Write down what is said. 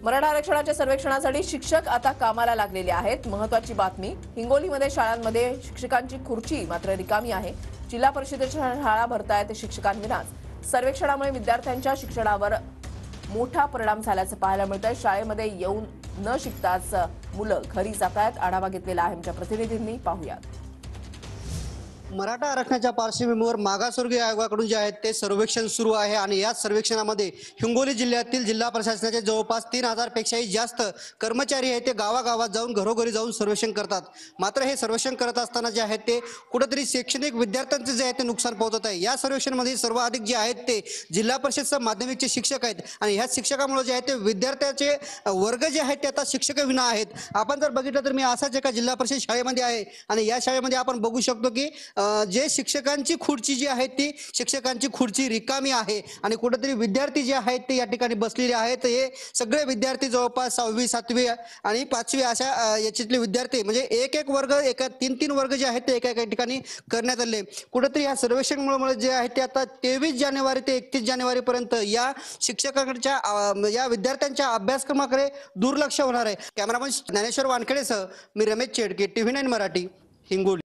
मराठा आरक्षणाच्या सर्वेक्षणासाठी शिक्षक आता कामाला लागलेले आहेत। महत्त्वाची बातमी, हिंगोलीमध्ये शाळांमध्ये शिक्षकांची खुर्ची मात्र रिकामी आहे। जिल्हा परिषदेच्या शाळा भरतायत शिक्षकांविनाच। सर्वेक्षणामुळे विद्यार्थ्यांच्या शिक्षणावर मोठा परिणाम झाल्याचं पाहायला मिळतंय। शाळेमध्ये येऊन न शिकताच मुलं घरी जातायत। आढावा घेतलेला आहे आमच्या प्रतिनिधींनी, पाहूयात। मराठा आरक्षणाच्या पार्श्वभूमीवर मागासवर्गीय आयोगाकडून जे आहे ते सर्वेक्षण सुरू आहे आणि या सर्वेक्षणामध्ये हिंगोली जिल्ह्यातील जिल्हा प्रशासनाचे जवळपास 3000 पेक्षाही जास्त कर्मचारी आहेत ते गावागावात जाऊन घरोघरी जाऊन सर्वेक्षण करतात। मात्र हे सर्वेक्षण करत असताना जे आहे ते कुठेतरी शैक्षणिक विद्यार्थ्यांचे जे आहे ते नुकसान पोहोचत आहे। या सर्वेक्षणामध्ये सर्वाधिक जे आहेत ते जिल्हा परिषद माध्यमिकचे शिक्षक आहेत आणि ह्या शिक्षकामुळे जे आहे ते विद्यार्थ्याचे वर्ग जे आहेत ते आता शिक्षक विना आहेत। आपण जर बघितलं तर मी असाच एका जिल्हा परिषद शाळेमध्ये आहे आणि या शाळेमध्ये आपण बघू शकतो की जे शिक्षकांची खुर्ची जी आहे ती शिक्षकांची खुर्ची रिकामी आहे आणि कुठेतरी विद्यार्थी जे आहेत ते या ठिकाणी बसलेले आहेत। हे सगळे विद्यार्थी जवळपास 6वी 7वी आणि 5वी अशा याच्यातले विद्यार्थी म्हणजे एक वर्ग एका 3 वर्ग जे आहेत ते एका ठिकाणी करण्यात आले। कुठेतरी या सर्वेक्षणामुळे जे आहे ते आता 23 जानेवारी ते 31 जानेवारी पर्यंत या शिक्षकांच्या या विद्यार्थ्यांच्या अभ्यासक्रमाकडे दुर्लक्ष होणार आहे। कॅमेरामन ज्ञानेश्वर वानखेडेसह मी रमेश चेडके, TV9 मराठी, हिंगोली।